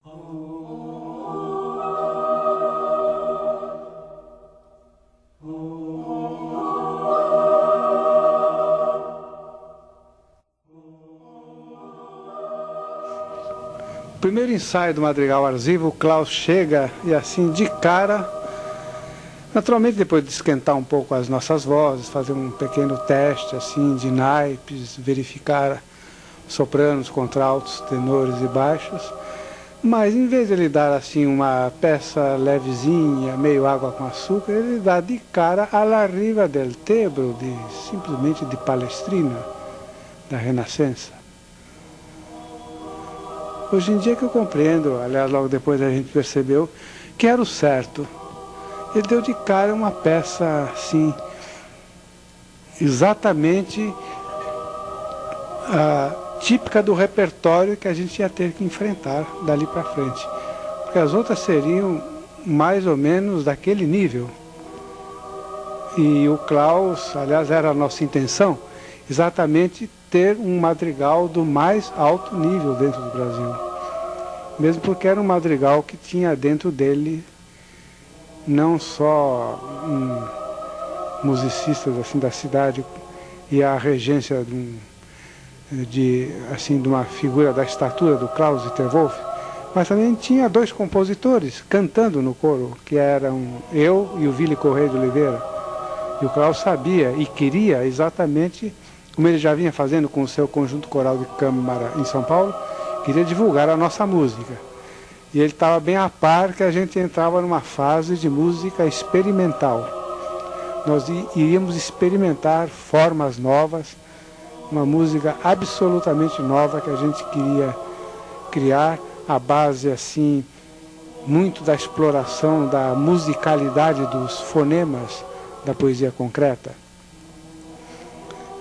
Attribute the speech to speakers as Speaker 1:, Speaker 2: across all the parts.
Speaker 1: O primeiro ensaio do Madrigal Ars Viva, o Klaus chega e assim de cara, naturalmente depois de esquentar um pouco as nossas vozes, fazer um pequeno teste assim de naipes, verificar sopranos, contraltos, tenores e baixos, mas em vez de ele dar assim uma peça levezinha, meio água com açúcar, ele dá de cara a La Riva del Tebro, simplesmente de Palestrina, da Renascença. Hoje em dia que eu compreendo, aliás, logo depois a gente percebeu que era o certo. Ele deu de cara uma peça, assim, exatamente típica do repertório que a gente ia ter que enfrentar dali para frente. Porque as outras seriam mais ou menos daquele nível. E o Klaus, aliás, era a nossa intenção, exatamente ter um madrigal do mais alto nível dentro do Brasil. Mesmo porque era um madrigal que tinha dentro dele não só musicistas assim, da cidade e a regência de uma figura da estatura do Klaus Dieter, mas também tinha dois compositores cantando no coro, que eram eu e o Willy Correia de Oliveira. E o Klaus sabia e queria exatamente, como ele já vinha fazendo com o seu conjunto coral de câmara em São Paulo, queria divulgar a nossa música. E ele estava bem a par que a gente entrava numa fase de música experimental. Nós iríamos experimentar formas novas, uma música absolutamente nova que a gente queria criar, a base assim, muito da exploração da musicalidade dos fonemas da poesia concreta.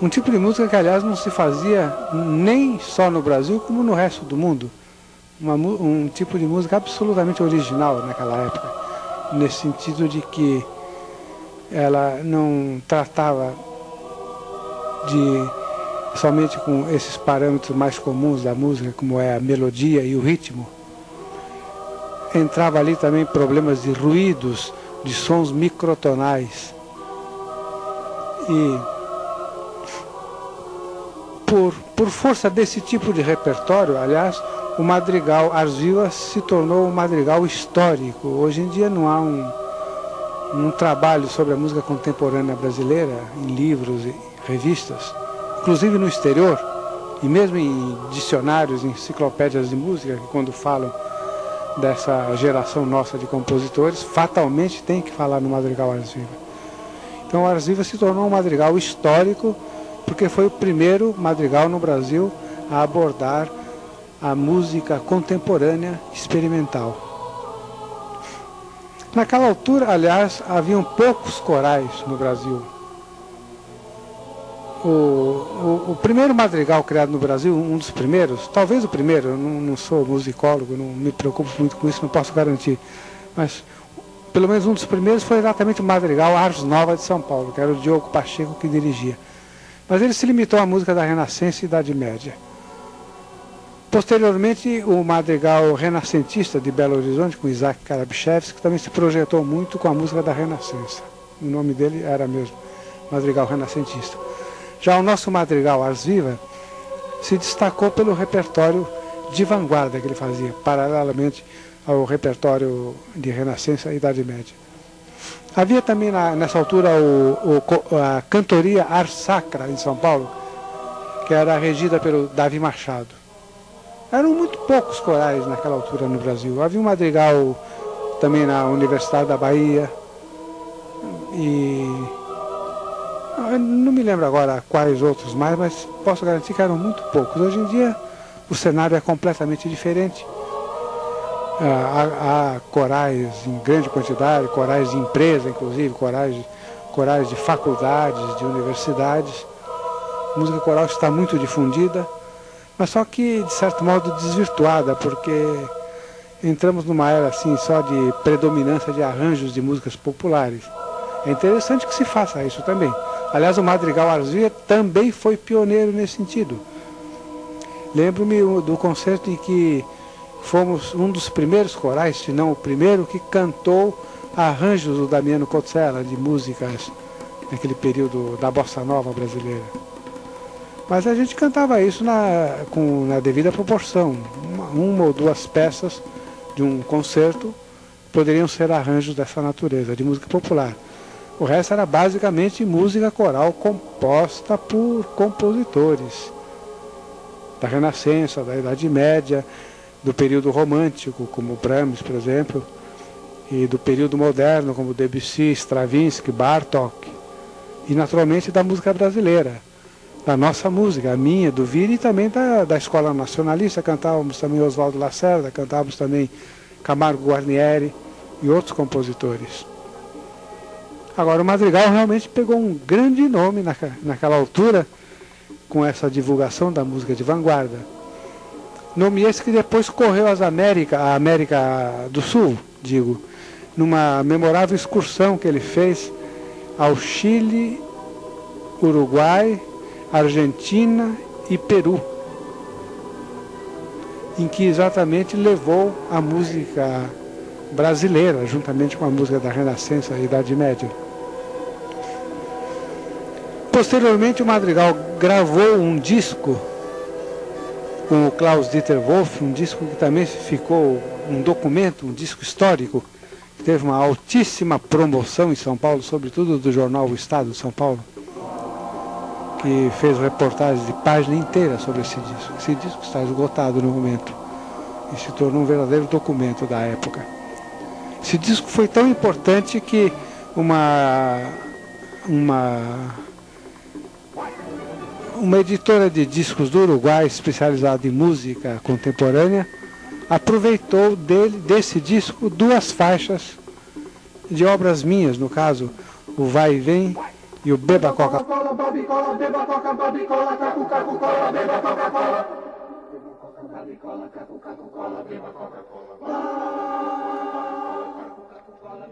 Speaker 1: Um tipo de música que, aliás, não se fazia nem só no Brasil, como no resto do mundo. Um tipo de música absolutamente original naquela época, nesse sentido de que ela não tratava somente com esses parâmetros mais comuns da música, como é a melodia e o ritmo. Entrava ali também problemas de ruídos, de sons microtonais. E por força desse tipo de repertório, aliás, o madrigal Ars Viva se tornou um madrigal histórico. Hoje em dia não há um trabalho sobre a música contemporânea brasileira em livros e revistas, inclusive no exterior, e mesmo em dicionários, em enciclopédias de música, que quando falam dessa geração nossa de compositores, fatalmente tem que falar no madrigal Ars Viva. Então o Ars Viva se tornou um madrigal histórico, porque foi o primeiro madrigal no Brasil a abordar a música contemporânea experimental. Naquela altura, aliás, haviam poucos corais no Brasil. O primeiro madrigal criado no Brasil, um dos primeiros, talvez o primeiro, eu não sou musicólogo, não me preocupo muito com isso, não posso garantir, mas pelo menos um dos primeiros foi exatamente o madrigal Ars Nova de São Paulo, que era o Diogo Pacheco que dirigia. Mas ele se limitou à música da Renascença e Idade Média. Posteriormente, o madrigal renascentista de Belo Horizonte, com Isaac Karabchevsky, que também se projetou muito com a música da Renascença. O nome dele era mesmo madrigal renascentista. Já o nosso madrigal Ars Viva se destacou pelo repertório de vanguarda que ele fazia, paralelamente ao repertório de Renascença e Idade Média. Havia também nessa altura a cantoria Ars Sacra em São Paulo, que era regida pelo Davi Machado. Eram muito poucos corais naquela altura no Brasil. Havia um madrigal também na Universidade da Bahia. E não me lembro agora quais outros mais, mas posso garantir que eram muito poucos. Hoje em dia o cenário é completamente diferente. Há corais em grande quantidade, corais de empresa, inclusive, corais de faculdades, de universidades. A música coral está muito difundida, mas só que, de certo modo, desvirtuada, porque entramos numa era assim, só de predominância de arranjos de músicas populares. É interessante que se faça isso também. Aliás, o madrigal Ars Viva também foi pioneiro nesse sentido. Lembro-me do concerto em que fomos um dos primeiros corais, se não o primeiro, que cantou arranjos do Damiano Cotzella, de músicas naquele período da bossa nova brasileira. Mas a gente cantava isso na devida proporção. Uma ou duas peças de um concerto poderiam ser arranjos dessa natureza, de música popular. O resto era basicamente música coral composta por compositores da Renascença, da Idade Média, do período romântico, como Brahms, por exemplo, e do período moderno, como Debussy, Stravinsky, Bartók, e naturalmente da música brasileira, da nossa música, a minha, do Vire, e também da Escola Nacionalista. Cantávamos também Oswaldo Lacerda, cantávamos também Camargo Guarnieri e outros compositores. Agora, o Madrigal realmente pegou um grande nome naquela altura, com essa divulgação da música de vanguarda. Nome esse que depois correu a América do Sul, digo, numa memorável excursão que ele fez ao Chile, Uruguai, Argentina e Peru, em que exatamente levou a música brasileira, juntamente com a música da Renascença e Idade Média. Posteriormente, o Madrigal gravou um disco com o Klaus-Dieter Wolff, um disco que também ficou um documento, um disco histórico, que teve uma altíssima promoção em São Paulo, sobretudo do jornal O Estado de São Paulo, que fez reportagens de página inteira sobre esse disco. Esse disco está esgotado no momento e se tornou um verdadeiro documento da época. Esse disco foi tão importante que uma editora de discos do Uruguai, especializada em música contemporânea, aproveitou desse disco 2 faixas de obras minhas, no caso, o Vai e Vem e o Beba Coca-Cola. Beba Coca, Babicola, Cacu, Cacu, Cola, Beba Coca-Cola. Babicola, Cacu, Cacu, Cola, Beba Coca-Cola.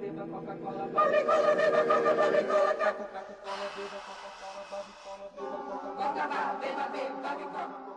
Speaker 1: Beba Coca-Cola, Babicola, Beba Coca, Babicola, Cacu, Cacu, Cola, Beba Coca-Cola, Babicola, Beba Coca-Cola, Beba, Beba, Babicola.